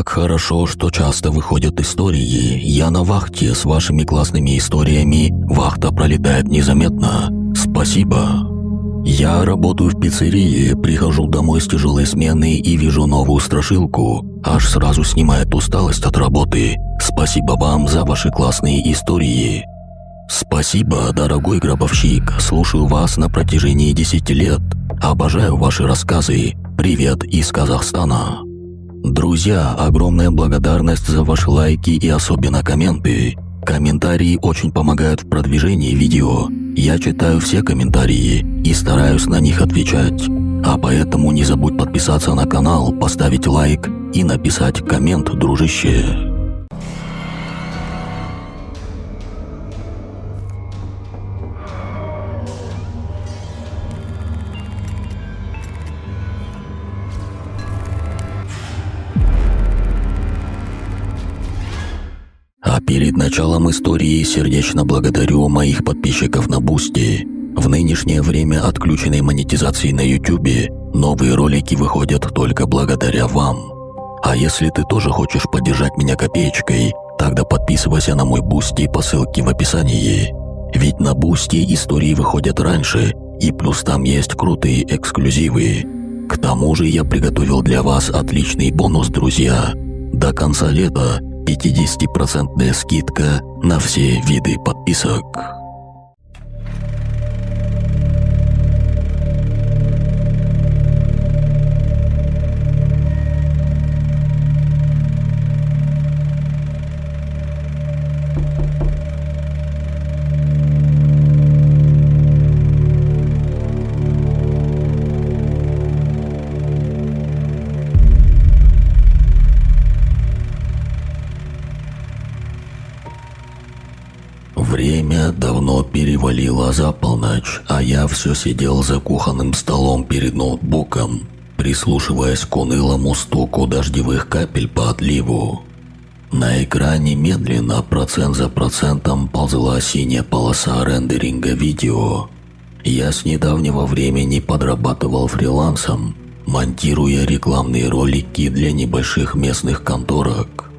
Как хорошо, что часто выходят истории. Я на вахте, с вашими классными историями вахта пролетает незаметно. Спасибо. Я работаю в пиццерии, прихожу домой с тяжелой смены и вижу новую страшилку. Аж сразу снимает усталость от работы. Спасибо вам за ваши классные истории. Спасибо, дорогой гробовщик. Слушаю вас на протяжении 10 лет. Обожаю ваши рассказы. Привет из Казахстана. Друзья, огромная благодарность за ваши лайки и особенно комменты. Комментарии очень помогают в продвижении видео. Я читаю все комментарии и стараюсь на них отвечать. А поэтому не забудь подписаться на канал, поставить лайк и написать коммент, дружище. А перед началом истории сердечно благодарю моих подписчиков на Бусти. В нынешнее время отключенной монетизации на YouTube новые ролики выходят только благодаря вам. А если ты тоже хочешь поддержать меня копеечкой, тогда подписывайся на мой Бусти по ссылке в описании. Ведь на Бусти истории выходят раньше, и плюс там есть крутые эксклюзивы. К тому же я приготовил для вас отличный бонус, друзья. До конца лета 50% скидка на все виды подписок. Время давно перевалило за полночь, а я все сидел за кухонным столом перед ноутбуком, прислушиваясь к унылому стуку дождевых капель по отливу. На экране медленно, процент за процентом, ползла синяя полоса рендеринга видео. Я с недавнего времени подрабатывал фрилансом, монтируя рекламные ролики для небольших местных конторок.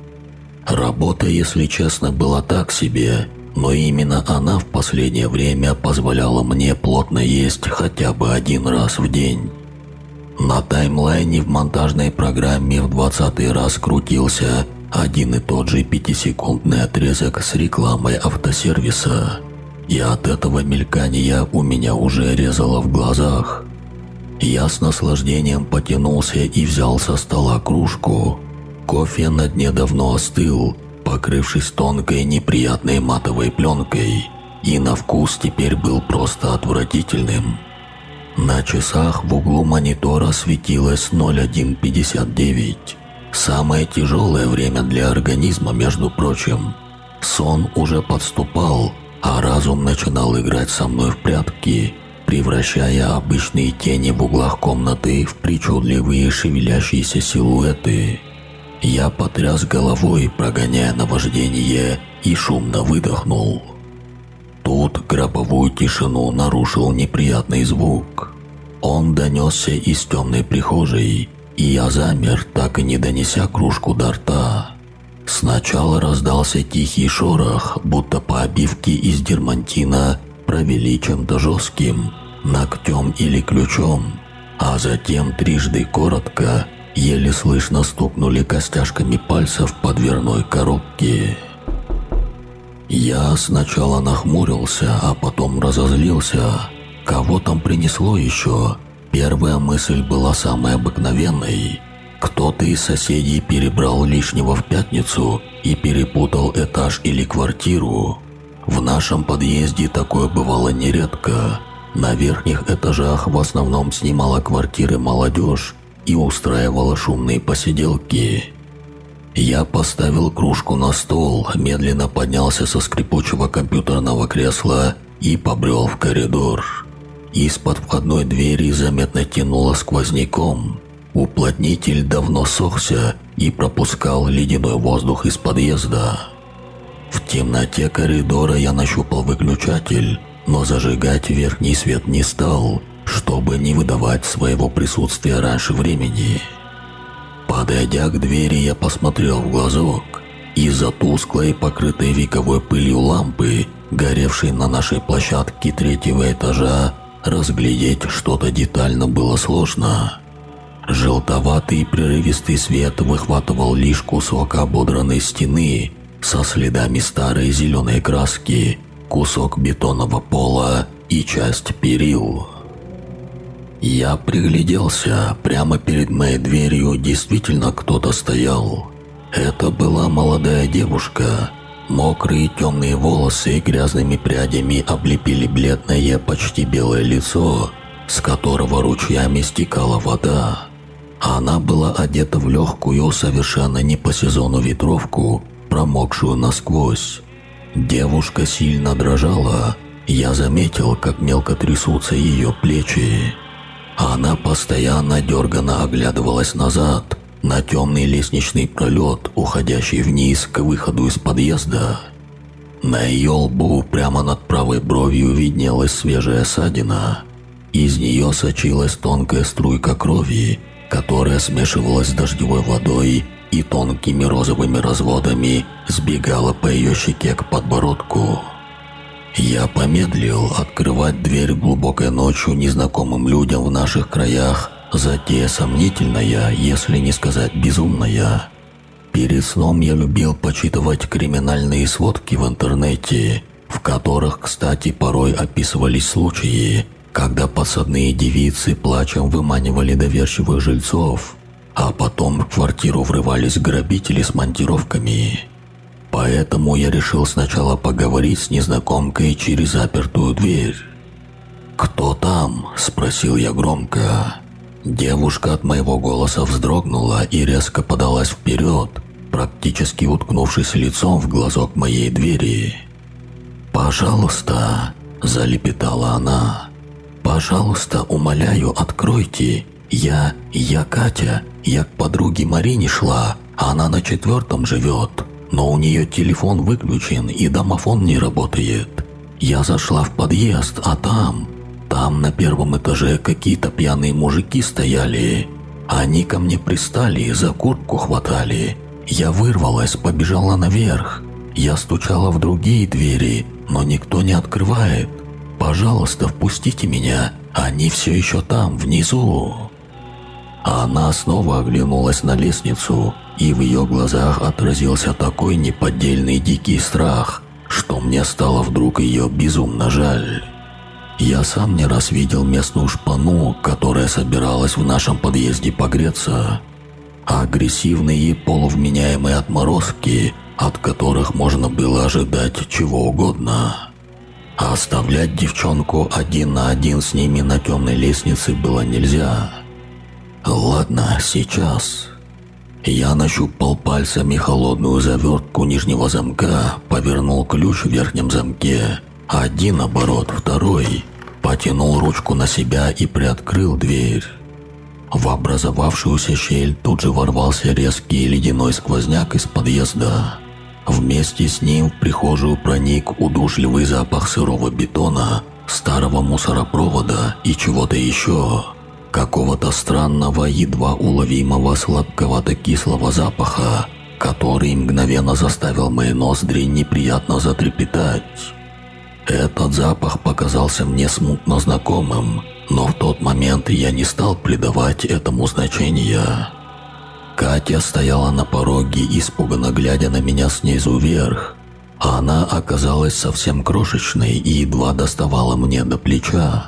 Работа, если честно, была так себе, но именно она в последнее время позволяла мне плотно есть хотя бы один раз в день. На таймлайне в монтажной программе в 20-й раз крутился один и тот же 5-секундный отрезок с рекламой автосервиса, и от этого мелькания у меня уже резало в глазах. Я с наслаждением потянулся и взял со стола кружку. Кофе на дне давно остыл, покрывшись тонкой неприятной матовой пленкой, и на вкус теперь был просто отвратительным. На часах в углу монитора светилось 01:59. Самое тяжелое время для организма, между прочим. Сон уже подступал, а разум начинал играть со мной в прятки, превращая обычные тени в углах комнаты в причудливые шевелящиеся силуэты. Я потряс головой, прогоняя наваждение, и шумно выдохнул. Тут гробовую тишину нарушил неприятный звук. Он донесся из темной прихожей, и я замер, так и не донеся кружку до рта. Сначала раздался тихий шорох, будто по обивке из дермантина провели чем-то жестким, ногтем или ключом, а затем трижды коротко, еле слышно стукнули костяшками пальцев по дверной коробке. Я сначала нахмурился, а потом разозлился. Кого там принесло еще? Первая мысль была самой обыкновенной. Кто-то из соседей перебрал лишнего в пятницу и перепутал этаж или квартиру. В нашем подъезде такое бывало нередко. На верхних этажах в основном снимала квартиры молодежь и устраивала шумные посиделки. Я поставил кружку на стол, медленно поднялся со скрипучего компьютерного кресла и побрел в коридор. Из-под входной двери заметно тянуло сквозняком. Уплотнитель давно сохся и пропускал ледяной воздух из подъезда. В темноте коридора я нащупал выключатель, но зажигать верхний свет не стал, чтобы не выдавать своего присутствия раньше времени. Подойдя к двери, я посмотрел в глазок. Из-за тусклой, покрытой вековой пылью лампы, горевшей на нашей площадке 3-го этажа, разглядеть что-то детально было сложно. Желтоватый прерывистый свет выхватывал лишь кусок ободранной стены со следами старой зеленой краски, кусок бетонного пола и часть перил. Я пригляделся, прямо перед моей дверью действительно кто-то стоял. Это была молодая девушка. Мокрые темные волосы грязными прядями облепили бледное, почти белое лицо, с которого ручьями стекала вода. Она была одета в легкую, совершенно не по сезону ветровку, промокшую насквозь. Девушка сильно дрожала. Я заметил, как мелко трясутся ее плечи. Она постоянно дерганно оглядывалась назад, на темный лестничный пролет, уходящий вниз к выходу из подъезда. На ее лбу прямо над правой бровью виднелась свежая ссадина. Из нее сочилась тонкая струйка крови, которая смешивалась с дождевой водой и тонкими розовыми разводами сбегала по ее щеке к подбородку. Я помедлил. Открывать дверь глубокой ночью незнакомым людям в наших краях – затея сомнительная, если не сказать безумная. Перед сном я любил почитывать криминальные сводки в интернете, в которых, кстати, порой описывались случаи, когда подсадные девицы плачем выманивали доверчивых жильцов, а потом в квартиру врывались грабители с монтировками. Поэтому я решил сначала поговорить с незнакомкой через запертую дверь. «Кто там?» – спросил я громко. Девушка от моего голоса вздрогнула и резко подалась вперед, практически уткнувшись лицом в глазок моей двери. «Пожалуйста», – залепетала она. «Пожалуйста, умоляю, откройте. Я Катя. Я к подруге Марине шла. Она на 4-м живет. Но у нее телефон выключен и домофон не работает. Я зашла в подъезд, а там на 1-м этаже какие-то пьяные мужики стояли. Они ко мне пристали, за куртку хватали. Я вырвалась, побежала наверх. Я стучала в другие двери, но никто не открывает. Пожалуйста, впустите меня, они все еще там, внизу». Она снова оглянулась на лестницу, и в ее глазах отразился такой неподдельный дикий страх, что мне стало вдруг ее безумно жаль. Я сам не раз видел местную шпану, которая собиралась в нашем подъезде погреться. Агрессивные полувменяемые отморозки, от которых можно было ожидать чего угодно. А оставлять девчонку один на один с ними на темной лестнице было нельзя. «Ладно, сейчас». Я нащупал пальцами холодную завертку нижнего замка, повернул ключ в верхнем замке. Один оборот, второй. Потянул ручку на себя и приоткрыл дверь. В образовавшуюся щель тут же ворвался резкий ледяной сквозняк из подъезда. Вместе с ним в прихожую проник удушливый запах сырого бетона, старого мусоропровода и чего-то еще. Какого-то странного, едва уловимого сладковато-кислого запаха, который мгновенно заставил мои ноздри неприятно затрепетать. Этот запах показался мне смутно знакомым, но в тот момент я не стал придавать этому значения. Катя стояла на пороге, испуганно глядя на меня снизу вверх. Она оказалась совсем крошечной и едва доставала мне до плеча.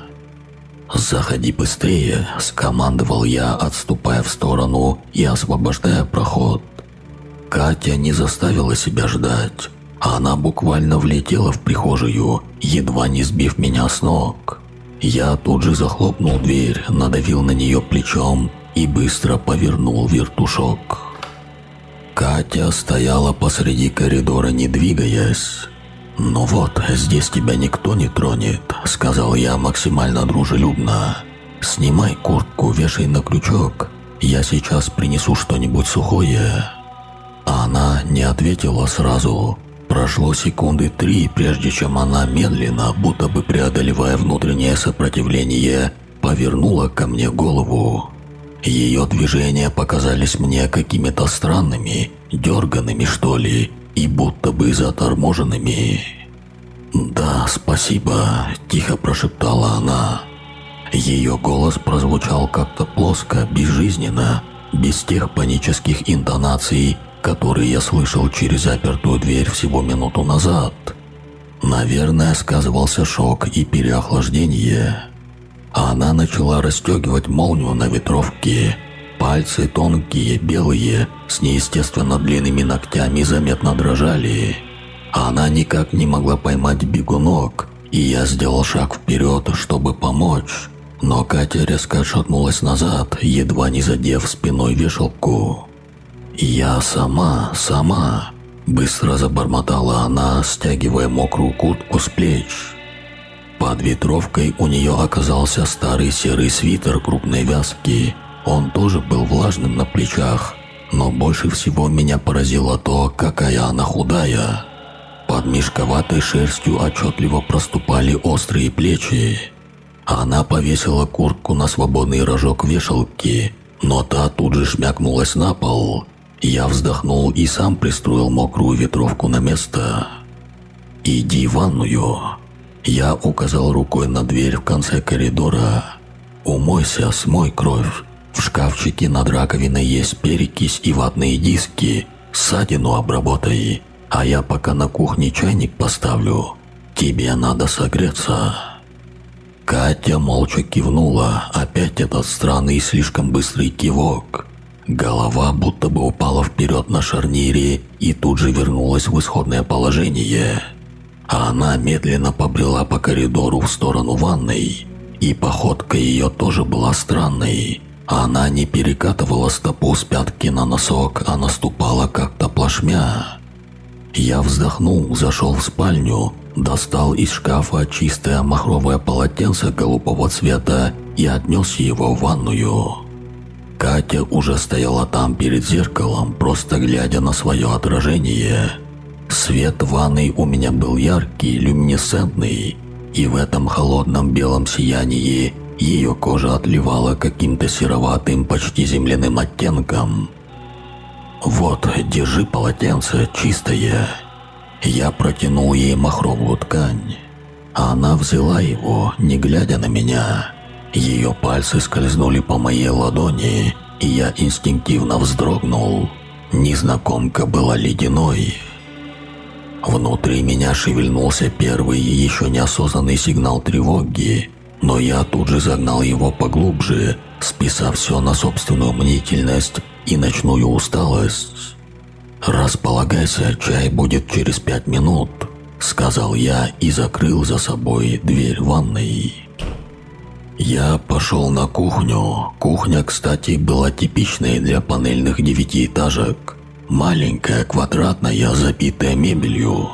«Заходи быстрее», – скомандовал я, отступая в сторону и освобождая проход. Катя не заставила себя ждать. Она буквально влетела в прихожую, едва не сбив меня с ног. Я тут же захлопнул дверь, надавил на нее плечом и быстро повернул вертушок. Катя стояла посреди коридора, не двигаясь. «Ну вот, здесь тебя никто не тронет», – сказал я максимально дружелюбно. «Снимай куртку, вешай на крючок. Я сейчас принесу что-нибудь сухое». Она не ответила сразу. Прошло секунды 3, прежде чем она медленно, будто бы преодолевая внутреннее сопротивление, повернула ко мне голову. Ее движения показались мне какими-то странными, дерганными что ли, и будто бы заторможенными. «Да, спасибо», – тихо прошептала она. Ее голос прозвучал как-то плоско, безжизненно, без тех панических интонаций, которые я слышал через запертую дверь всего минуту назад. Наверное, сказывался шок и переохлаждение. Она начала расстегивать молнию на ветровке. Пальцы тонкие, белые, с неестественно длинными ногтями заметно дрожали. Она никак не могла поймать бегунок, и я сделал шаг вперед, чтобы помочь. Но Катя резко отшатнулась назад, едва не задев спиной вешалку. «Я сама», – быстро забормотала она, стягивая мокрую куртку с плеч. Под ветровкой у нее оказался старый серый свитер крупной вязки. Он тоже был влажным на плечах, но больше всего меня поразило то, какая она худая. Под мешковатой шерстью отчетливо проступали острые плечи. Она повесила куртку на свободный рожок вешалки, но та тут же шмякнулась на пол. Я вздохнул и сам пристроил мокрую ветровку на место. «Иди в ванную». Я указал рукой на дверь в конце коридора. «Умойся, смой кровь. В шкафчике над раковиной есть перекись и ватные диски. Ссадину обработай, а я пока на кухне чайник поставлю. Тебе надо согреться». Катя молча кивнула, опять этот странный и слишком быстрый кивок. Голова будто бы упала вперед на шарнире и тут же вернулась в исходное положение. Она медленно побрела по коридору в сторону ванной, и походка ее тоже была странной. Она не перекатывала стопу с пятки на носок, а наступала как-то плашмя. Я вздохнул, зашел в спальню, достал из шкафа чистое махровое полотенце голубого цвета и отнес его в ванную. Катя уже стояла там перед зеркалом, просто глядя на свое отражение. Свет ванной у меня был яркий, люминесцентный, и в этом холодном белом сиянии ее кожа отливала каким-то сероватым, почти земляным оттенком. «Вот, держи полотенце, чистое». Я протянул ей махровую ткань. Она взяла его, не глядя на меня. Ее пальцы скользнули по моей ладони, и я инстинктивно вздрогнул. Незнакомка была ледяной. Внутри меня шевельнулся первый еще неосознанный сигнал тревоги, но я тут же загнал его поглубже, списав все на собственную мнительность и ночную усталость. «Располагайся, чай будет через 5 минут», – сказал я и закрыл за собой дверь ванной. Я пошел на кухню. Кухня, кстати, была типичной для панельных девятиэтажек. Маленькая, квадратная, забитая мебелью.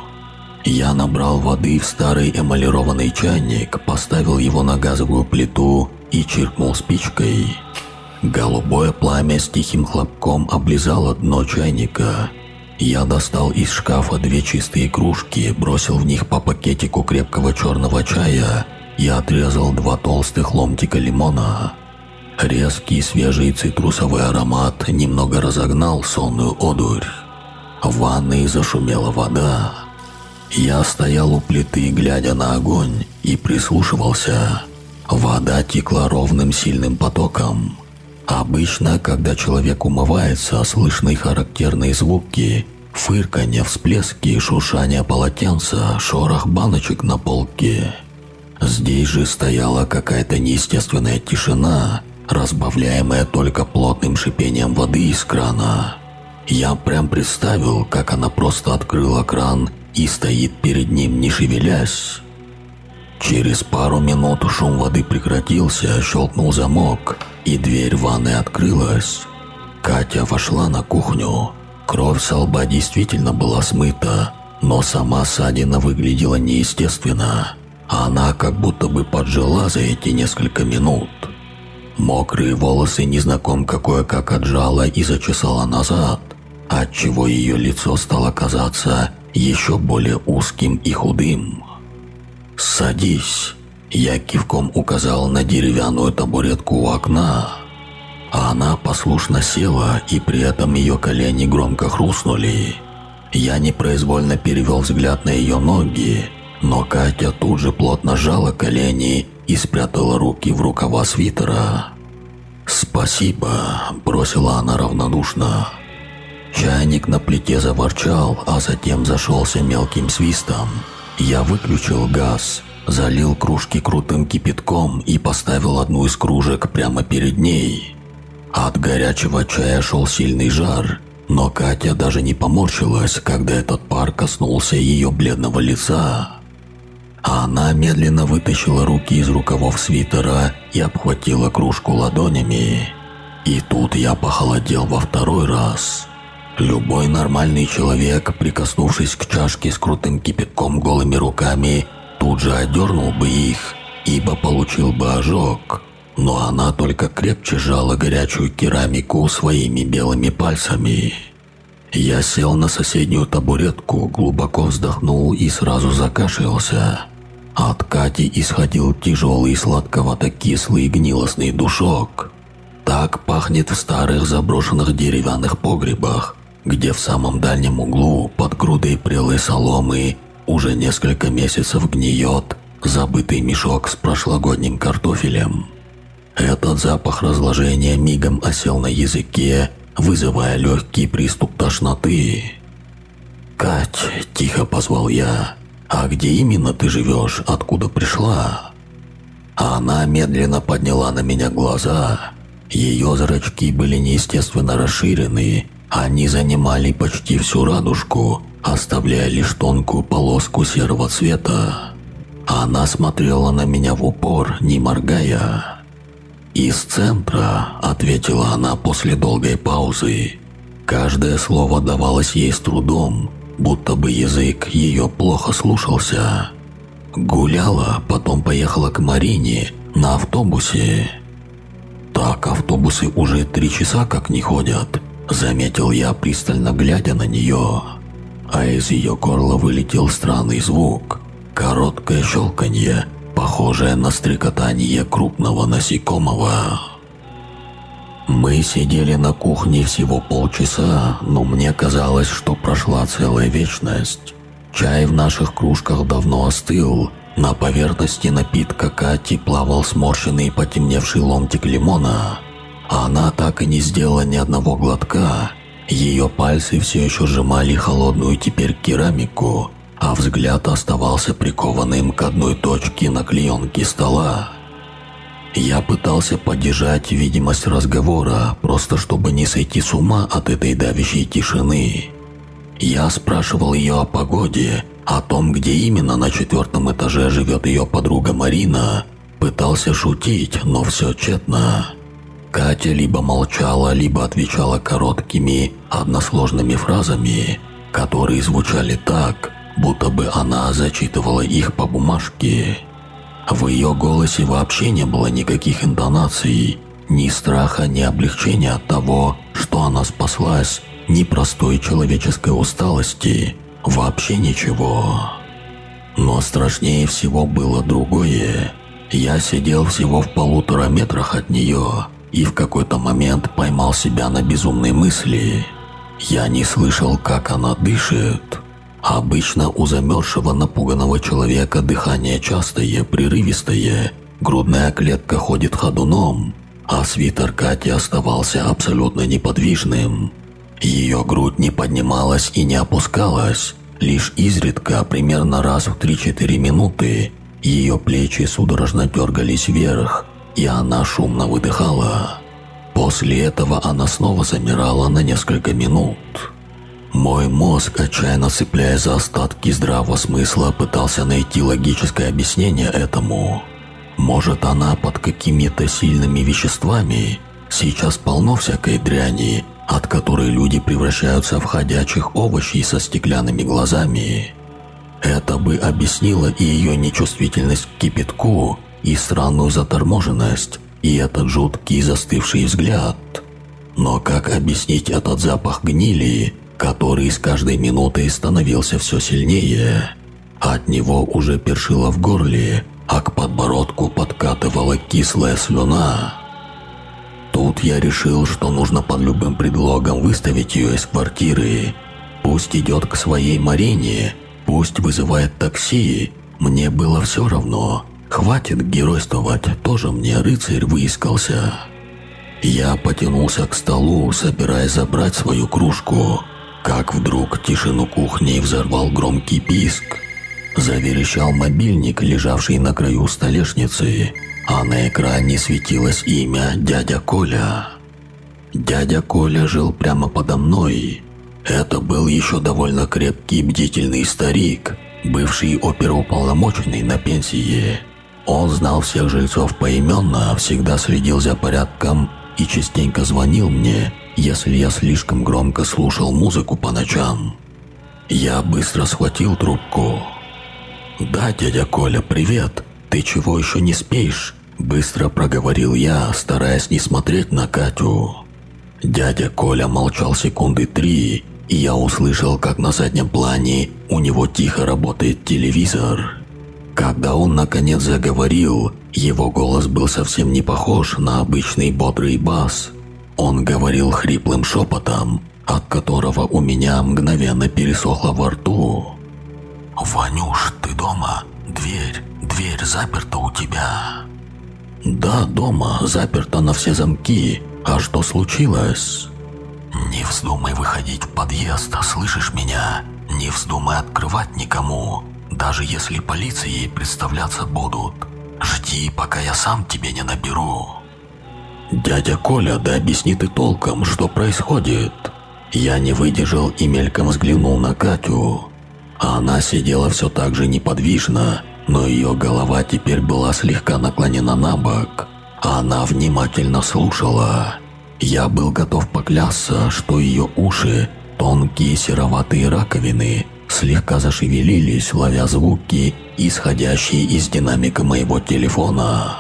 Я набрал воды в старый эмалированный чайник, поставил его на газовую плиту и чиркнул спичкой. Голубое пламя с тихим хлопком облизало дно чайника. Я достал из шкафа 2 чистые кружки, бросил в них по пакетику крепкого черного чая и отрезал 2 толстых ломтика лимона. Резкий свежий цитрусовый аромат немного разогнал сонную одурь. В ванной зашумела вода. Я стоял у плиты, глядя на огонь, и прислушивался. Вода текла ровным сильным потоком. Обычно, когда человек умывается, слышны характерные звуки: фырканье, всплески, шуршание полотенца, шорох баночек на полке. Здесь же стояла какая-то неестественная тишина, разбавляемая только плотным шипением воды из крана. Я прям представил, как она просто открыла кран и стоит перед ним, не шевелясь. Через пару минут шум воды прекратился, щелкнул замок, и дверь ванной открылась. Катя вошла на кухню. Кровь со лба действительно была смыта, но сама ссадина выглядела неестественно. Она как будто бы поджила за эти несколько минут. Мокрые волосы незнакомка кое-как отжала и зачесала назад, отчего ее лицо стало казаться еще более узким и худым. «Садись», – я кивком указал на деревянную табуретку у окна. Она послушно села, и при этом ее колени громко хрустнули. Я непроизвольно перевел взгляд на ее ноги, но Катя тут же плотно сжала колени и спрятала руки в рукава свитера. «Спасибо», – бросила она равнодушно. Чайник на плите заворчал, а затем зашелся мелким свистом. Я выключил газ, залил кружки крутым кипятком и поставил одну из кружек прямо перед ней. От горячего чая шел сильный жар, но Катя даже не поморщилась, когда этот пар коснулся ее бледного лица. Она медленно вытащила руки из рукавов свитера и обхватила кружку ладонями. И тут я похолодел во второй раз. Любой нормальный человек, прикоснувшись к чашке с крутым кипятком голыми руками, тут же отдернул бы их, ибо получил бы ожог. Но она только крепче сжала горячую керамику своими белыми пальцами. Я сел на соседнюю табуретку, глубоко вздохнул и сразу закашлялся. От Кати исходил тяжелый сладковато-кислый гнилостный душок. Так пахнет в старых заброшенных деревянных погребах, где в самом дальнем углу под грудой прелой соломы уже несколько месяцев гниет забытый мешок с прошлогодним картофелем. Этот запах разложения мигом осел на языке, вызывая легкий приступ тошноты. «Кать», – тихо позвал я, – «а где именно ты живешь, откуда пришла?» Она медленно подняла на меня глаза. Ее зрачки были неестественно расширены, они занимали почти всю радужку, оставляя лишь тонкую полоску серого цвета. Она смотрела на меня в упор, не моргая. «Из центра», – ответила она после долгой паузы. Каждое слово давалось ей с трудом, будто бы язык ее плохо слушался. «Гуляла, потом поехала к Марине на автобусе». «Так автобусы уже 3 часа как не ходят», – заметил я, пристально глядя на нее. А из ее горла вылетел странный звук. Короткое щелканье, похожее на стрекотание крупного насекомого. Мы сидели на кухне всего полчаса, но мне казалось, что прошла целая вечность. Чай в наших кружках давно остыл. На поверхности напитка Кати плавал сморщенный потемневший ломтик лимона. Она так и не сделала ни одного глотка. Ее пальцы все еще сжимали холодную теперь керамику, а взгляд оставался прикованным к одной точке на клеенке стола. Я пытался поддержать видимость разговора, просто чтобы не сойти с ума от этой давящей тишины. Я спрашивал ее о погоде, о том, где именно на 4-м этаже живет ее подруга Марина. Пытался шутить, но все тщетно. Катя либо молчала, либо отвечала короткими, односложными фразами, которые звучали так, будто бы она зачитывала их по бумажке. В ее голосе вообще не было никаких интонаций, ни страха, ни облегчения от того, что она спаслась, ни простой человеческой усталости, вообще ничего. Но страшнее всего было другое. Я сидел всего в 1,5 метрах от нее и в какой-то момент поймал себя на безумной мысли. Я не слышал, как она дышит. Обычно у замерзшего напуганного человека дыхание частое, прерывистое, грудная клетка ходит ходуном, а свитер Кати оставался абсолютно неподвижным. Ее грудь не поднималась и не опускалась, лишь изредка, примерно раз в 3-4 минуты, ее плечи судорожно дергались вверх, и она шумно выдыхала. После этого она снова замирала на несколько минут. Мой мозг, отчаянно цепляясь за остатки здравого смысла, пытался найти логическое объяснение этому. Может, она под какими-то сильными веществами? Сейчас полно всякой дряни, от которой люди превращаются в ходячих овощей со стеклянными глазами. Это бы объяснило и ее нечувствительность к кипятку, и странную заторможенность, и этот жуткий застывший взгляд. Но как объяснить этот запах гнили, который с каждой минутой становился все сильнее? От него уже першило в горле, а к подбородку подкатывала кислая слюна. Тут я решил, что нужно под любым предлогом выставить ее из квартиры. Пусть идет к своей Марине, пусть вызывает такси. Мне было все равно. Хватит геройствовать, тоже мне рыцарь выискался. Я потянулся к столу, собираясь забрать свою кружку, как вдруг тишину кухни взорвал громкий писк. Заверещал мобильник, лежавший на краю столешницы, а на экране светилось имя дядя Коля. Дядя Коля жил прямо подо мной. Это был еще довольно крепкий и бдительный старик, бывший оперуполномоченный на пенсии. Он знал всех жильцов поименно, всегда следил за порядком и частенько звонил мне, если я слишком громко слушал музыку по ночам. Я быстро схватил трубку. «Да, дядя Коля, привет. Ты чего еще не спишь?» Быстро проговорил я, стараясь не смотреть на Катю. Дядя Коля молчал секунды 3, и я услышал, как на заднем плане у него тихо работает телевизор. Когда он наконец заговорил, его голос был совсем не похож на обычный бодрый бас. Он говорил хриплым шепотом, от которого у меня мгновенно пересохло во рту. «Ванюш, ты дома? Дверь заперта у тебя?» «Да, дома, заперта на все замки. А что случилось?» «Не вздумай выходить в подъезд, слышишь меня? Не вздумай открывать никому, даже если полиции представляться будут. Жди, пока я сам тебе не наберу». «Дядя Коля, да объясни ты толком, что происходит?» Я не выдержал и мельком взглянул на Катю. Она сидела все так же неподвижно, но ее голова теперь была слегка наклонена на бок. Она внимательно слушала. Я был готов поклясться, что ее уши, тонкие сероватые раковины, слегка зашевелились, ловя звуки, исходящие из динамика моего телефона.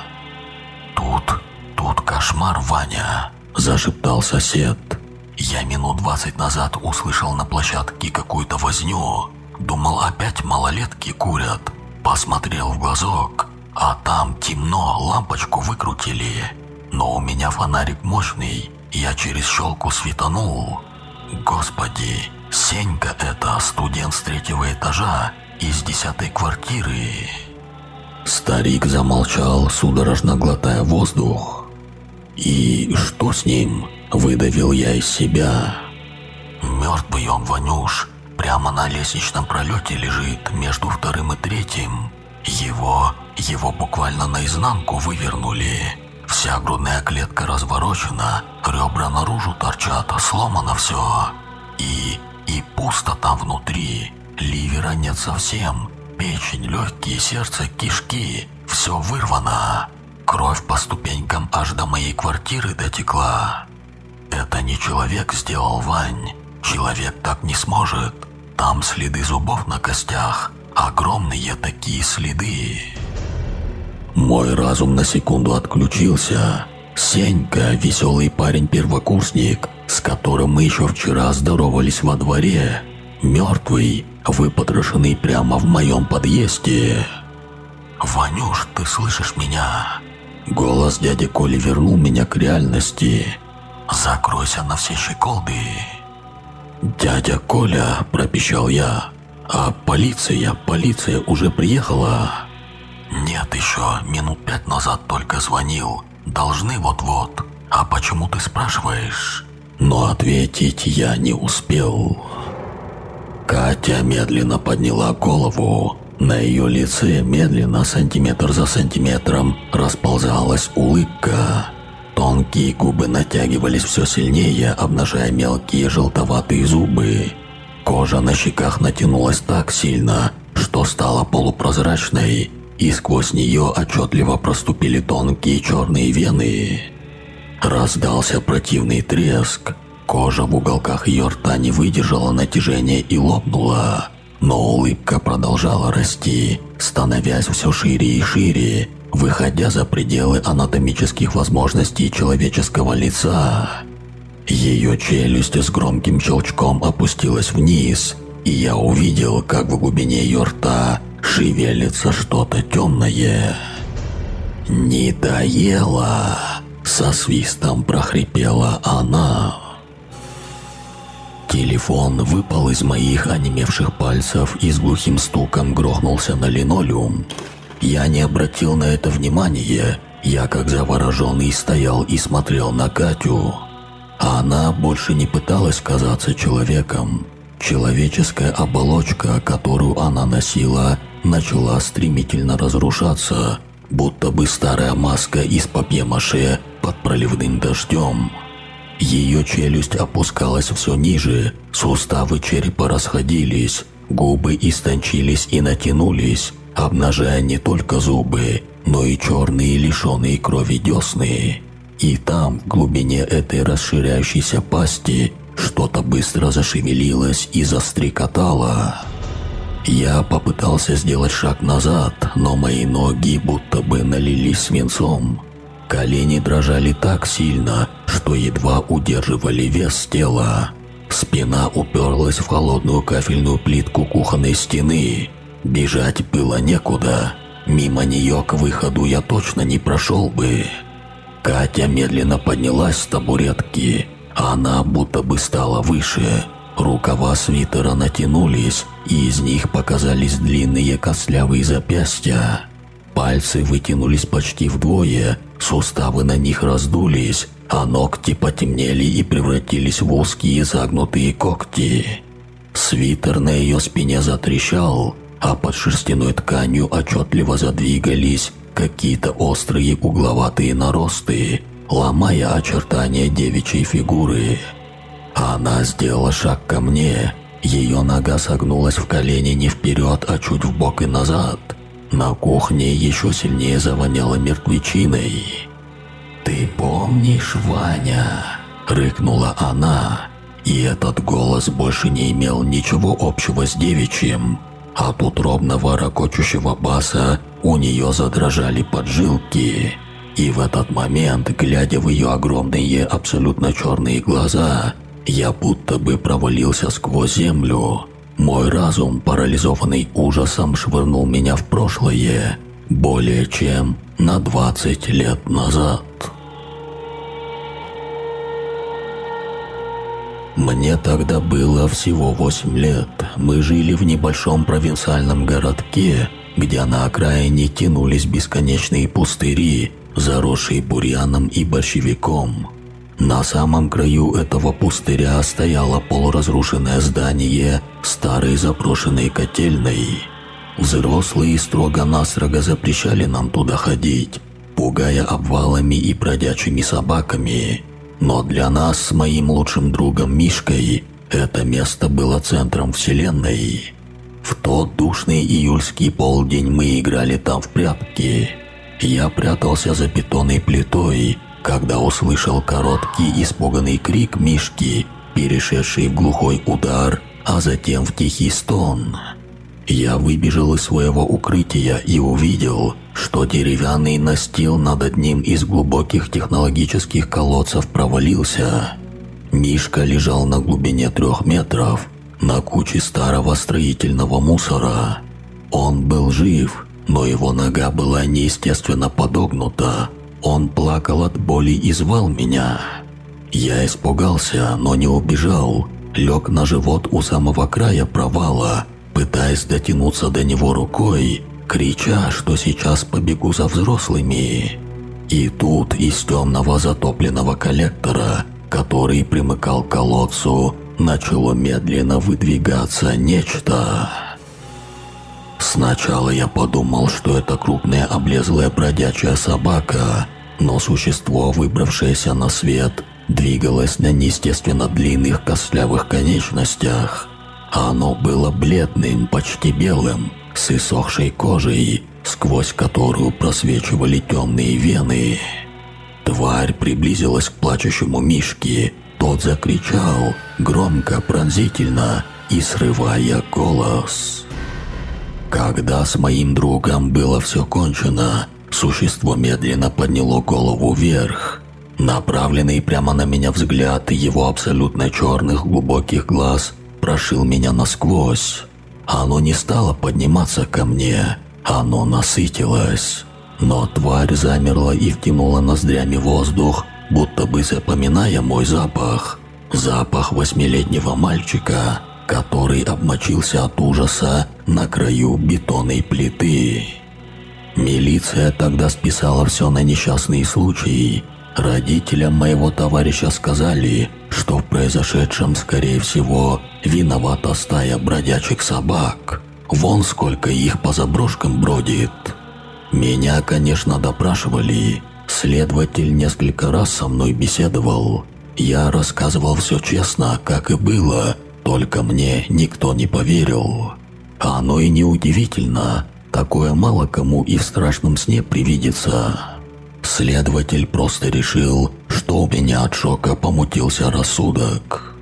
«Тут кошмар, Ваня», – зашептал сосед. «Я минут 20 назад услышал на площадке какую-то возню. Думал, опять малолетки курят. Посмотрел в глазок, а там темно, лампочку выкрутили. Но у меня фонарик мощный, я через щелку светанул. Господи, Сенька это, студент с 3-го этажа, из 10-й квартиры». Старик замолчал, судорожно глотая воздух. «И что с ним?» – выдавил я из себя. «Мертвый он, Ванюш. Прямо на лестничном пролете лежит между 2-м и 3-м. Его буквально наизнанку вывернули. Вся грудная клетка разворочена, ребра наружу торчат, сломано все. И пусто там внутри. Ливера нет совсем. Печень, легкие, сердце, кишки. Все вырвано. Кровь по ступенькам аж до моей квартиры дотекла. Это не человек сделал, Вань. Человек так не сможет. Там следы зубов на костях. Огромные такие следы». Мой разум на секунду отключился. Сенька, веселый парень-первокурсник, с которым мы еще вчера здоровались во дворе, мертвый, выпотрошенный прямо в моем подъезде. «Ванюш, ты слышишь меня?» Голос дяди Коли вернул меня к реальности. «Закройся на все щеколды». «Дядя Коля», – пропищал я, – «а полиция уже приехала?» «Нет еще, минут 5 назад только звонил. Должны вот-вот. А почему ты спрашиваешь?» Но ответить я не успел. Катя медленно подняла голову. На ее лице медленно, сантиметр за сантиметром, расползалась улыбка. Тонкие губы натягивались все сильнее, обнажая мелкие желтоватые зубы. Кожа на щеках натянулась так сильно, что стала полупрозрачной, и сквозь нее отчетливо проступили тонкие черные вены. Раздался противный треск. Кожа в уголках ее рта не выдержала натяжения и лопнула. Но улыбка продолжала расти, становясь все шире и шире, выходя за пределы анатомических возможностей человеческого лица. Ее челюсть с громким щелчком опустилась вниз, и я увидел, как в глубине ее рта шевелится что-то темное. «Не доела!» Со свистом прохрипела она. Телефон выпал из моих онемевших пальцев и с глухим стуком грохнулся на линолеум. Я не обратил на это внимания. Я как завороженный стоял и смотрел на Катю. Она больше не пыталась казаться человеком. Человеческая оболочка, которую она носила, начала стремительно разрушаться, будто бы старая маска из папье-маше под проливным дождем. Ее челюсть опускалась все ниже, суставы черепа расходились, губы истончились и натянулись, обнажая не только зубы, но и черные лишенные крови десны. И там, в глубине этой расширяющейся пасти, что-то быстро зашевелилось и застрекотало. Я попытался сделать шаг назад, но мои ноги будто бы налились свинцом. Колени дрожали так сильно, что едва удерживали вес тела. Спина уперлась в холодную кафельную плитку кухонной стены. Бежать было некуда. Мимо нее к выходу я точно не прошел бы. Катя медленно поднялась с табуретки. Она будто бы стала выше. Рукава свитера натянулись, и из них показались длинные костлявые запястья. Пальцы вытянулись почти вдвое, суставы на них раздулись, а ногти потемнели и превратились в узкие загнутые когти. Свитер на ее спине затрещал, а под шерстяной тканью отчетливо задвигались какие-то острые угловатые наросты, ломая очертания девичьей фигуры. Она сделала шаг ко мне. Ее нога согнулась в колени не вперед, а чуть вбок и назад. На кухне еще сильнее завоняло мертвечиной. «Ты помнишь, Ваня?» – рыкнула она. И этот голос больше не имел ничего общего с девичьим. От утробного ракочущего баса у нее задрожали поджилки. И в этот момент, глядя в ее огромные абсолютно черные глаза, я будто бы провалился сквозь землю. Мой разум, парализованный ужасом, швырнул меня в прошлое более чем на 20 лет назад. Мне тогда было всего 8 лет. Мы жили в небольшом провинциальном городке, где на окраине тянулись бесконечные пустыри, заросшие бурьяном и борщевиком. На самом краю этого пустыря стояло полуразрушенное здание старой заброшенной котельной. Взрослые строго-настрого запрещали нам туда ходить, пугая обвалами и бродячими собаками. Но для нас с моим лучшим другом Мишкой это место было центром вселенной. В тот душный июльский полдень мы играли там в прятки. Я прятался за бетонной плитой, когда услышал короткий испуганный крик Мишки, перешедший в глухой удар, а затем в тихий стон. Я выбежал из своего укрытия и увидел, что деревянный настил над одним из глубоких технологических колодцев провалился. Мишка лежал на глубине 3 метров, на куче старого строительного мусора. Он был жив, но его нога была неестественно подогнута. Он плакал от боли и звал меня. Я испугался, но не убежал. Лег на живот у самого края провала, пытаясь дотянуться до него рукой, крича, что сейчас побегу за взрослыми. И тут из темного затопленного коллектора, который примыкал к колодцу, начало медленно выдвигаться нечто. Сначала я подумал, что это крупная облезлая бродячая собака, но существо, выбравшееся на свет, двигалось на неестественно длинных костлявых конечностях. Оно было бледным, почти белым, с иссохшей кожей, сквозь которую просвечивали темные вены. Тварь приблизилась к плачущему Мишке. Тот закричал, громко, пронзительно и срывая голос. Когда с моим другом было все кончено, существо медленно подняло голову вверх. Направленный прямо на меня взгляд его абсолютно черных глубоких глаз прошил меня насквозь. Оно не стало подниматься ко мне, оно насытилось. Но тварь замерла и втянула ноздрями воздух, будто бы запоминая мой запах. Запах 8-летнего мальчика, который обмочился от ужаса на краю бетонной плиты. Милиция тогда списала все на несчастный случай. Родителям моего товарища сказали, что в произошедшем, скорее всего, виновата стая бродячих собак. Вон сколько их по заброшкам бродит. Меня, конечно, допрашивали. Следователь несколько раз со мной беседовал. Я рассказывал все честно, как и было, только мне никто не поверил. А оно и неудивительно, такое мало кому и в страшном сне привидится. Следователь просто решил, что у меня от шока помутился рассудок.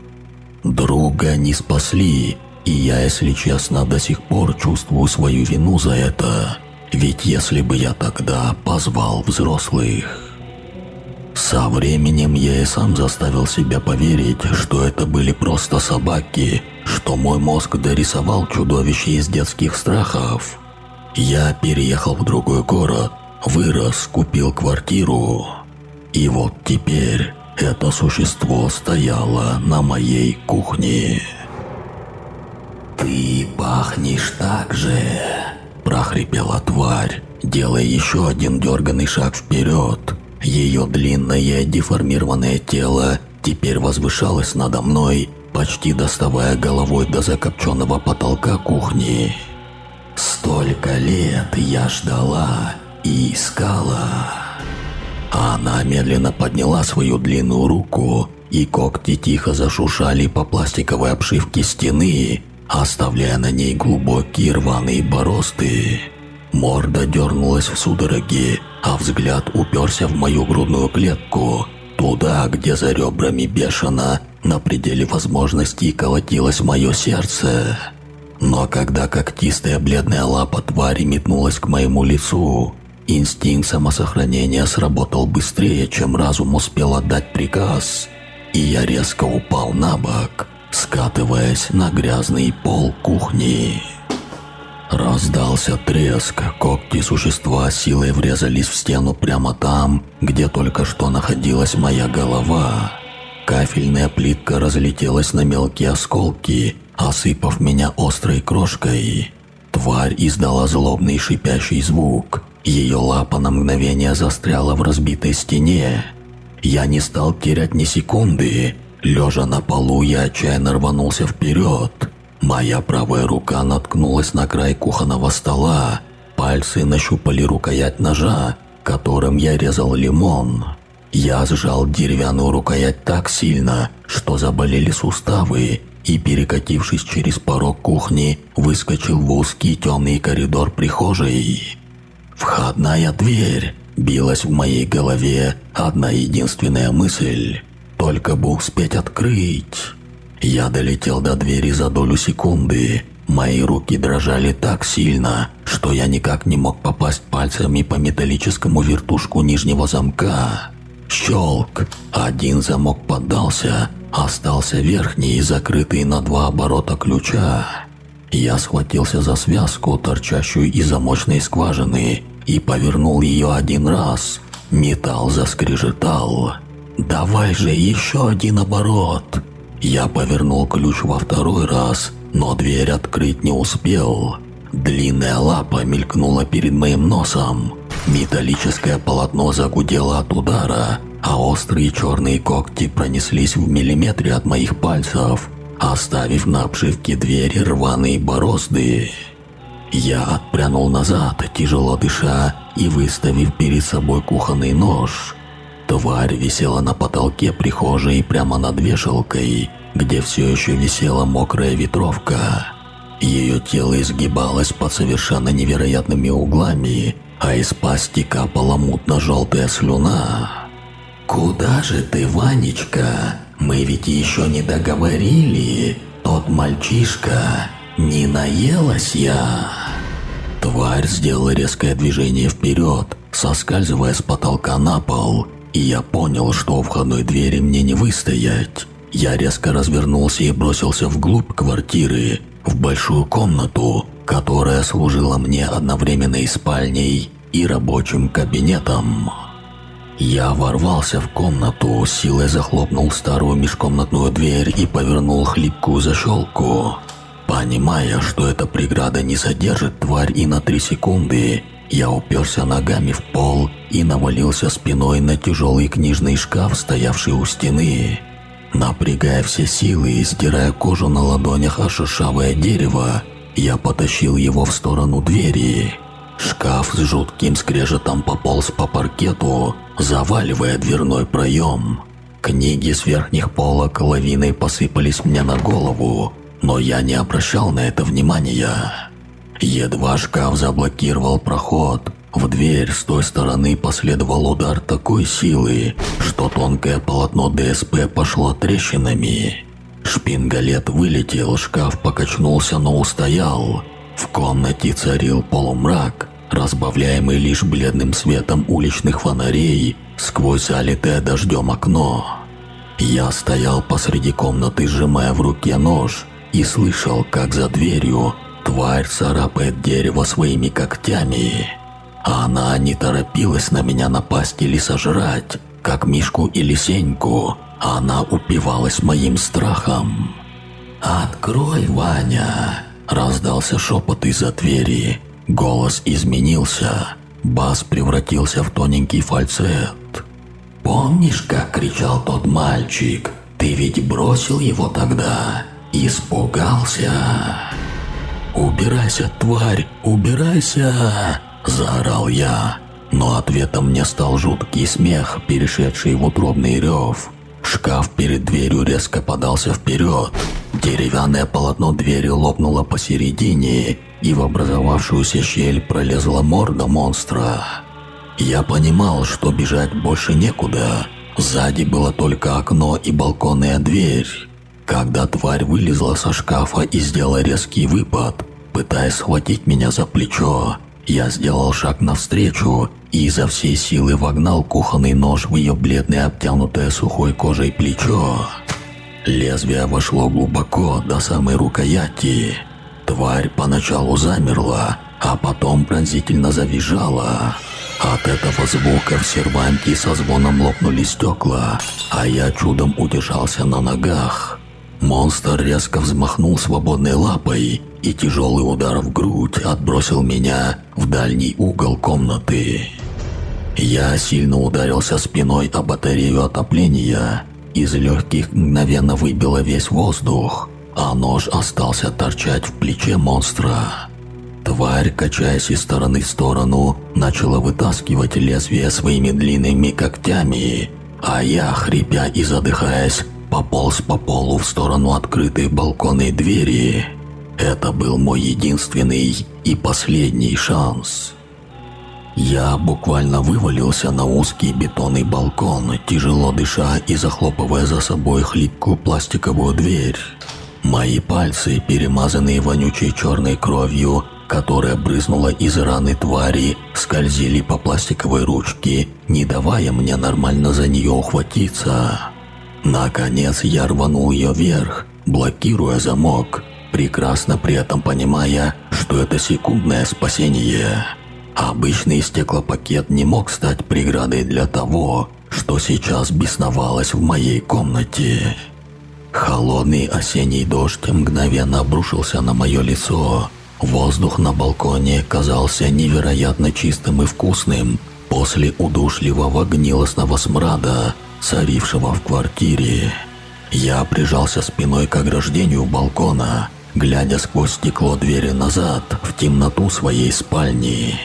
Друга не спасли, и я, если честно, до сих пор чувствую свою вину за это. Ведь если бы я тогда позвал взрослых... Со временем я и сам заставил себя поверить, что это были просто собаки, что мой мозг дорисовал чудовище из детских страхов. Я переехал в другой город, вырос, купил квартиру. И вот теперь это существо стояло на моей кухне. «Ты пахнешь так же!» – прохрипела тварь, делая еще один дерганный шаг вперед. Ее длинное деформированное тело теперь возвышалось надо мной, почти доставая головой до закопченного потолка кухни. «Столько лет я ждала и искала». Она медленно подняла свою длинную руку, и когти тихо зашуршали по пластиковой обшивке стены, оставляя на ней глубокие рваные борозды. Морда дернулась в судороге, а взгляд уперся в мою грудную клетку, туда, где за ребрами бешено, на пределе возможностей колотилось мое сердце. Но когда когтистая бледная лапа твари метнулась к моему лицу, инстинкт самосохранения сработал быстрее, чем разум успел отдать приказ, и я резко упал на бок, скатываясь на грязный пол кухни. Раздался треск, когти существа силой врезались в стену прямо там, где только что находилась моя голова. Кафельная плитка разлетелась на мелкие осколки, осыпав меня острой крошкой. Тварь издала злобный шипящий звук. Ее лапа на мгновение застряла в разбитой стене. Я не стал терять ни секунды. Лежа на полу, я отчаянно рванулся вперед. Моя правая рука наткнулась на край кухонного стола. Пальцы нащупали рукоять ножа, которым я резал лимон. Я сжал деревянную рукоять так сильно, что заболели суставы, и, перекатившись через порог кухни, выскочил в узкий темный коридор прихожей. Входная дверь. Билась в моей голове одна единственная мысль – только бы успеть открыть. Я долетел до двери за долю секунды. Мои руки дрожали так сильно, что я никак не мог попасть пальцами по металлическому вертушку нижнего замка. Щелк. Один замок поддался, остался верхний, закрытый на 2 оборота ключа. Я схватился за связку, торчащую из замочной скважины, и повернул ее 1 раз. Металл заскрежетал. «Давай же еще 1 оборот!» Я повернул ключ во 2-й раз, но дверь открыть не успел. Длинная лапа мелькнула перед моим носом. Металлическое полотно загудело от удара, а острые черные когти пронеслись в миллиметре от моих пальцев, оставив на обшивке двери рваные борозды. Я отпрянул назад, тяжело дыша, и выставив перед собой кухонный нож. Тварь висела на потолке прихожей прямо над вешалкой, где все еще висела мокрая ветровка. Ее тело изгибалось под совершенно невероятными углами, а из пасти капала мутно-желтая слюна. «Куда же ты, Ванечка? Мы ведь еще не договорили. Тот мальчишка, не наелась я?» Тварь сделала резкое движение вперед, соскальзывая с потолка на пол, и я понял, что у входной двери мне не выстоять. Я резко развернулся и бросился вглубь квартиры, в большую комнату, которая служила мне одновременно и спальней, и рабочим кабинетом. Я ворвался в комнату, силой захлопнул старую межкомнатную дверь и повернул хлипкую защелку. Понимая, что эта преграда не задержит тварь и на 3 секунды, я уперся ногами в пол и навалился спиной на тяжелый книжный шкаф, стоявший у стены. Напрягая все силы и стирая кожу на ладонях о шершавое дерево, я потащил его в сторону двери. Шкаф с жутким скрежетом пополз по паркету, заваливая дверной проем. Книги с верхних полок лавиной посыпались мне на голову, но я не обращал на это внимания. Едва шкаф заблокировал проход, в дверь с той стороны последовал удар такой силы, что тонкое полотно ДСП пошло трещинами. Шпингалет вылетел, шкаф покачнулся, но устоял. В комнате царил полумрак, разбавляемый лишь бледным светом уличных фонарей сквозь залитое дождем окно. Я стоял посреди комнаты, сжимая в руке нож, и слышал, как за дверью тварь царапает дерево своими когтями. Она не торопилась на меня напасть или сожрать, как Мишку или Сеньку. Она упивалась моим страхом. «Открой, Ваня!» – раздался шепот из-за двери. Голос изменился. Бас превратился в тоненький фальцет. «Помнишь, как кричал тот мальчик? Ты ведь бросил его тогда? Испугался?» «Убирайся, тварь, убирайся!» – заорал я. Но ответом мне стал жуткий смех, перешедший в утробный рев. Шкаф перед дверью резко подался вперед. Деревянное полотно двери лопнуло посередине, и в образовавшуюся щель пролезла морда монстра. Я понимал, что бежать больше некуда. Сзади было только окно и балконная дверь. Когда тварь вылезла со шкафа и сделала резкий выпад, пытаясь схватить меня за плечо, я сделал шаг навстречу и изо всей силы вогнал кухонный нож в ее бледное, обтянутое сухой кожей плечо. Лезвие вошло глубоко, до самой рукояти. Тварь поначалу замерла, а потом пронзительно завизжала. От этого звука в серванте со звоном лопнули стекла, а я чудом удержался на ногах. Монстр резко взмахнул свободной лапой, и тяжелый удар в грудь отбросил меня в дальний угол комнаты. Я сильно ударился спиной о батарею отопления. Из легких мгновенно выбило весь воздух, а нож остался торчать в плече монстра. Тварь, качаясь из стороны в сторону, начала вытаскивать лезвие своими длинными когтями, а я, хрипя и задыхаясь, пополз по полу в сторону открытой балконной двери. Это был мой единственный и последний шанс. Я буквально вывалился на узкий бетонный балкон, тяжело дыша и захлопывая за собой хлипкую пластиковую дверь. Мои пальцы, перемазанные вонючей черной кровью, которая брызнула из раны твари, скользили по пластиковой ручке, не давая мне нормально за нее ухватиться. Наконец я рванул ее вверх, блокируя замок, прекрасно при этом понимая, что это секундное спасение. Обычный стеклопакет не мог стать преградой для того, что сейчас бесновалось в моей комнате. Холодный осенний дождь мгновенно обрушился на мое лицо. Воздух на балконе казался невероятно чистым и вкусным после удушливого гнилостного смрада, царившего в квартире. Я прижался спиной к ограждению балкона, глядя сквозь стекло двери назад в темноту своей спальни.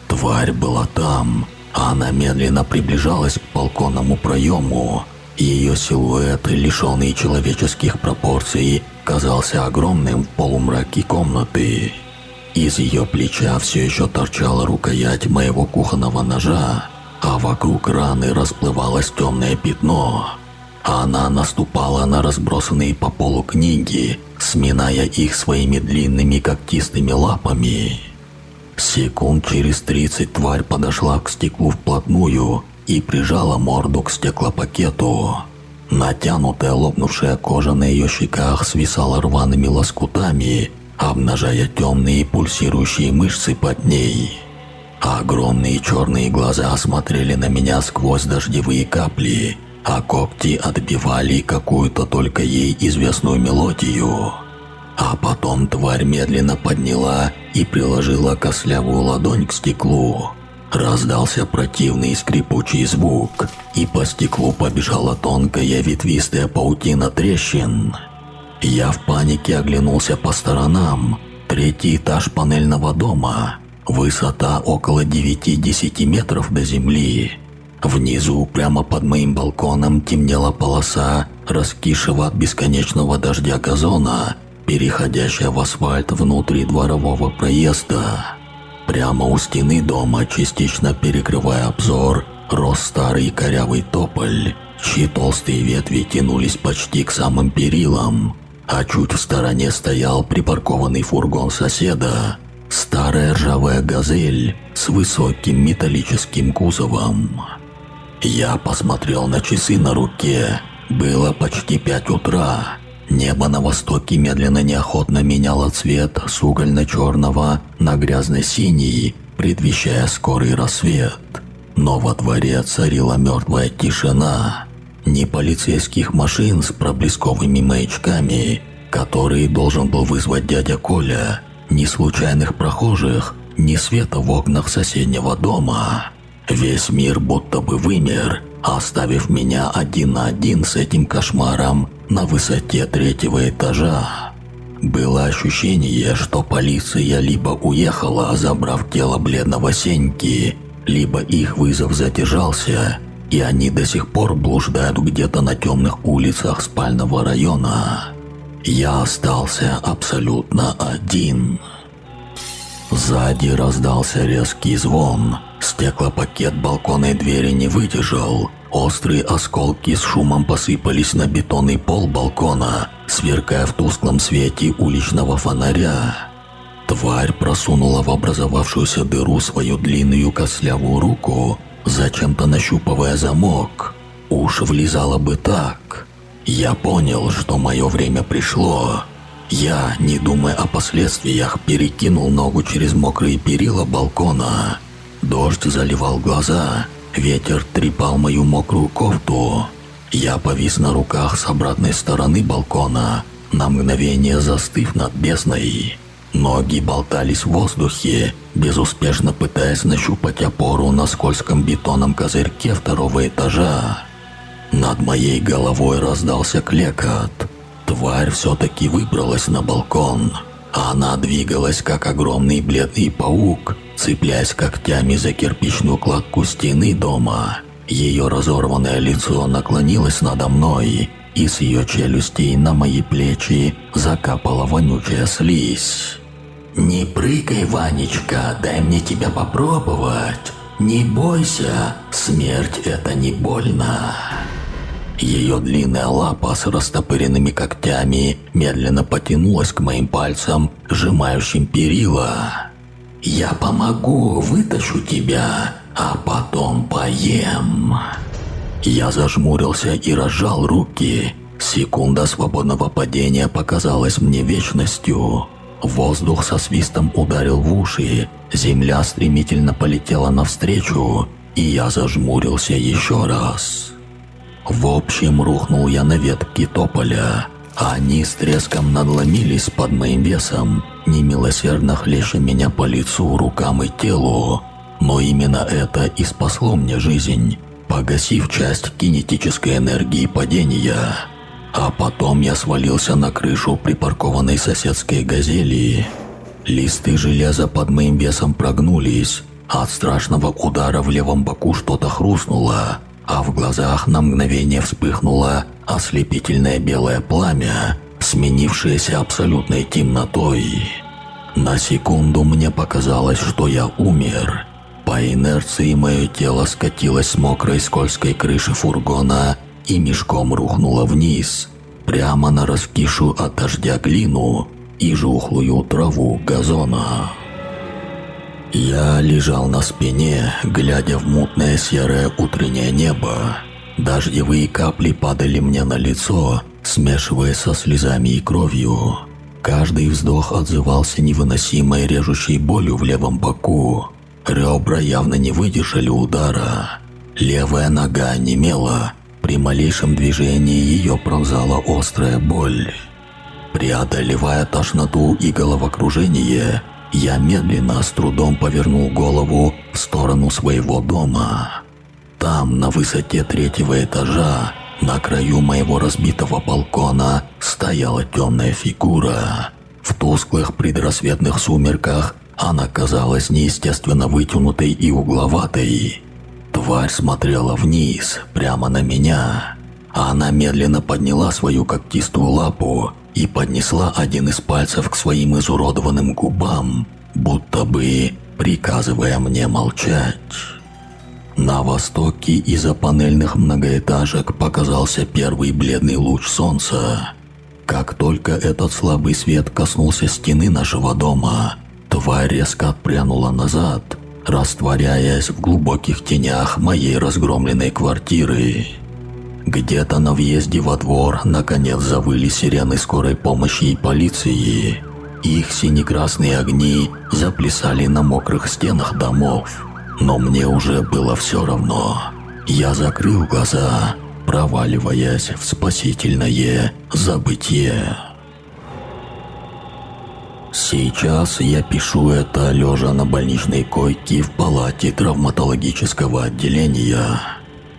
Тварь была там. Она медленно приближалась к балконному проему. Ее силуэт, лишенный человеческих пропорций, казался огромным в полумраке комнаты. Из ее плеча все еще торчала рукоять моего кухонного ножа, а вокруг раны расплывалось темное пятно. Она наступала на разбросанные по полу книги, сминая их своими длинными когтистыми лапами. Секунд через 30 тварь подошла к стеклу вплотную и прижала морду к стеклопакету. Натянутая лопнувшая кожа на ее щеках свисала рваными лоскутами, обнажая темные пульсирующие мышцы под ней. Огромные черные глаза смотрели на меня сквозь дождевые капли, а когти отбивали какую-то только ей известную мелодию. А потом тварь медленно подняла и приложила костлявую ладонь к стеклу. Раздался противный скрипучий звук, и по стеклу побежала тонкая ветвистая паутина трещин. Я в панике оглянулся по сторонам. 3-й этаж панельного дома. Высота около 9-10 метров до земли. Внизу, прямо под моим балконом, темнела полоса раскисшего от бесконечного дождя газона, переходящая в асфальт внутри дворового проезда. Прямо у стены дома, частично перекрывая обзор, рос старый корявый тополь, чьи толстые ветви тянулись почти к самым перилам, а чуть в стороне стоял припаркованный фургон соседа, старая ржавая «Газель» с высоким металлическим кузовом. Я посмотрел на часы на руке. Было почти 5 утра. Небо на востоке медленно неохотно меняло цвет с угольно-черного на грязно-синий, предвещая скорый рассвет. Но во дворе царила мертвая тишина. Ни полицейских машин с проблесковыми маячками, которые должен был вызвать дядя Коля, ни случайных прохожих, ни света в окнах соседнего дома. Весь мир будто бы вымер, оставив меня один на один с этим кошмаром на высоте 3-го этажа. Было ощущение, что полиция либо уехала, забрав тело бледного Сеньки, либо их вызов задержался, и они до сих пор блуждают где-то на темных улицах спального района. Я остался абсолютно один. Сзади раздался резкий звон. Стеклопакет балконной двери не выдержал. Острые осколки с шумом посыпались на бетонный пол балкона, сверкая в тусклом свете уличного фонаря. Тварь просунула в образовавшуюся дыру свою длинную костлявую руку, зачем-то нащупывая замок. Уж влезала бы так. Я понял, что мое время пришло. Я, не думая о последствиях, перекинул ногу через мокрые перила балкона. Дождь заливал глаза, ветер трепал мою мокрую кофту. Я повис на руках с обратной стороны балкона, на мгновение застыв над бездной. Ноги болтались в воздухе, безуспешно пытаясь нащупать опору на скользком бетонном козырьке 2-го этажа. Над моей головой раздался клекот. Тварь все-таки выбралась на балкон. Она двигалась, как огромный бледный паук, цепляясь когтями за кирпичную кладку стены дома. Ее разорванное лицо наклонилось надо мной, и с ее челюстей на мои плечи закапала вонючая слизь. «Не прыгай, Ванечка, дай мне тебя попробовать. Не бойся, смерть это не больно». Ее длинная лапа с растопыренными когтями медленно потянулась к моим пальцам, сжимающим перила. «Я помогу, вытащу тебя, а потом поем». Я зажмурился и разжал руки. Секунда свободного падения показалась мне вечностью. Воздух со свистом ударил в уши, земля стремительно полетела навстречу, и я зажмурился еще раз. В общем, рухнул я на ветки тополя. Они с треском надломились под моим весом, немилосердно хлеща меня по лицу, рукам и телу. Но именно это и спасло мне жизнь, погасив часть кинетической энергии падения. А потом я свалился на крышу припаркованной соседской «Газели». Листы железа под моим весом прогнулись. От страшного удара в левом боку что-то хрустнуло, а в глазах на мгновение вспыхнуло ослепительное белое пламя, сменившееся абсолютной темнотой. На секунду мне показалось, что я умер. По инерции мое тело скатилось с мокрой скользкой крыши фургона и мешком рухнуло вниз, прямо на раскисшую от дождя глину и жухлую траву газона. Я лежал на спине, глядя в мутное серое утреннее небо. Дождевые капли падали мне на лицо, смешиваясь со слезами и кровью. Каждый вздох отзывался невыносимой режущей болью в левом боку. Ребра явно не выдержали удара. Левая нога онемела. При малейшем движении ее пронзала острая боль. Преодолевая тошноту и головокружение, я медленно, с трудом повернул голову в сторону своего дома. Там, на высоте 3-го этажа, на краю моего разбитого балкона, стояла темная фигура. В тусклых предрассветных сумерках она казалась неестественно вытянутой и угловатой. Тварь смотрела вниз, прямо на меня. Она медленно подняла свою когтистую лапу и поднесла один из пальцев к своим изуродованным губам, будто бы приказывая мне молчать. На востоке из-за панельных многоэтажек показался первый бледный луч солнца. Как только этот слабый свет коснулся стены нашего дома, тварь резко отпрянула назад, растворяясь в глубоких тенях моей разгромленной квартиры. Где-то на въезде во двор наконец завыли сирены скорой помощи и полиции. Их сине-красные огни заплясали на мокрых стенах домов. Но мне уже было все равно. Я закрыл глаза, проваливаясь в спасительное забытье. Сейчас я пишу это, лежа на больничной койке в палате травматологического отделения.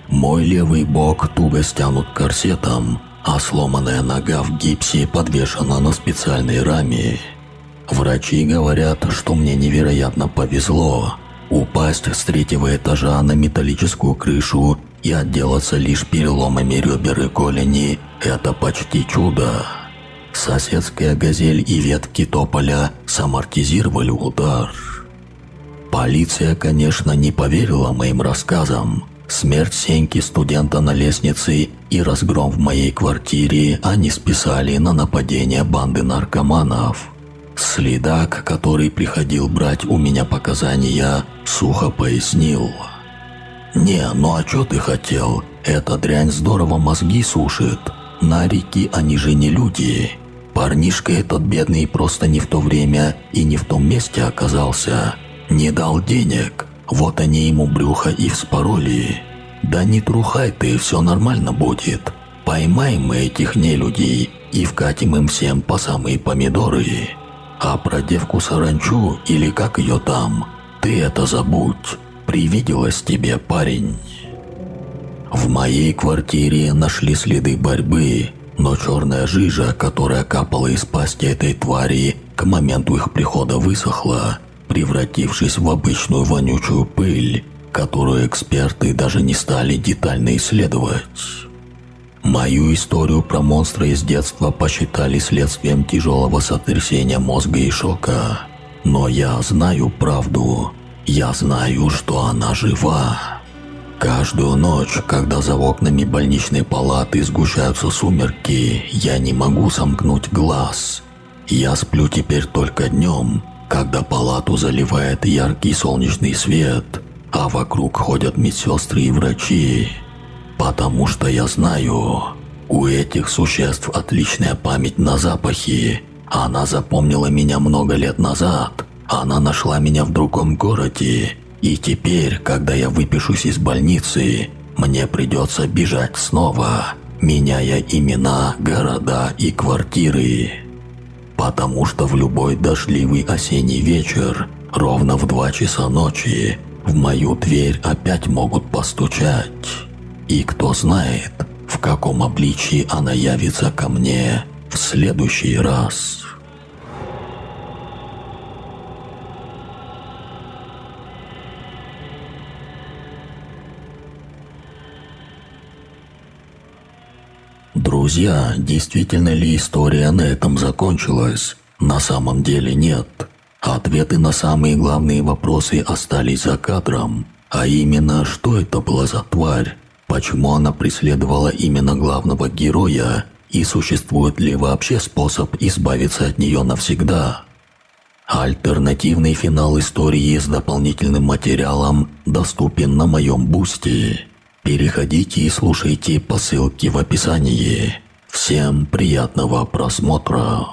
Мой левый бок туго стянут корсетом, а сломанная нога в гипсе подвешена на специальной раме. Врачи говорят, что мне невероятно повезло упасть с 3-го этажа на металлическую крышу и отделаться лишь переломами ребер и голени – это почти чудо. Соседская газель и ветки тополя самортизировали удар. Полиция, конечно, не поверила моим рассказам. Смерть Сеньки, студента на лестнице, и разгром в моей квартире они списали на нападение банды наркоманов. Следак, который приходил брать у меня показания, сухо пояснил: «Не, ну а чё ты хотел? Эта дрянь здорово мозги сушит. Нарики, они же не люди. Парнишка этот бедный просто не в то время и не в том месте оказался. Не дал денег, вот они ему брюхо и вспороли. Да не трухай ты, все нормально будет. Поймаем мы этих нелюдей и вкатим им всем по самые помидоры. А про девку Саранчу, или как ее там, ты это забудь. Привиделось тебе, парень». В моей квартире нашли следы борьбы, но черная жижа, которая капала из пасти этой твари, к моменту их прихода высохла, превратившись в обычную вонючую пыль, которую эксперты даже не стали детально исследовать. Мою историю про монстра из детства посчитали следствием тяжелого сотрясения мозга и шока. Но я знаю правду. Я знаю, что она жива. Каждую ночь, когда за окнами больничной палаты сгущаются сумерки, я не могу сомкнуть глаз. Я сплю теперь только днем, когда палату заливает яркий солнечный свет, а вокруг ходят медсестры и врачи. Потому что я знаю, у этих существ отличная память на запахи. Она запомнила меня много лет назад. Она нашла меня в другом городе. И теперь, когда я выпишусь из больницы, мне придется бежать снова, меняя имена, города и квартиры. Потому что в любой дождливый осенний вечер, ровно в 2 часа ночи, в мою дверь опять могут постучать. И кто знает, в каком обличии она явится ко мне в следующий раз. Друзья, действительно ли история на этом закончилась? На самом деле нет. Ответы на самые главные вопросы остались за кадром. А именно, что это была за тварь? Почему она преследовала именно главного героя? И существует ли вообще способ избавиться от нее навсегда? Альтернативный финал истории с дополнительным материалом доступен на моем бусти. Переходите и слушайте по ссылке в описании. Всем приятного просмотра.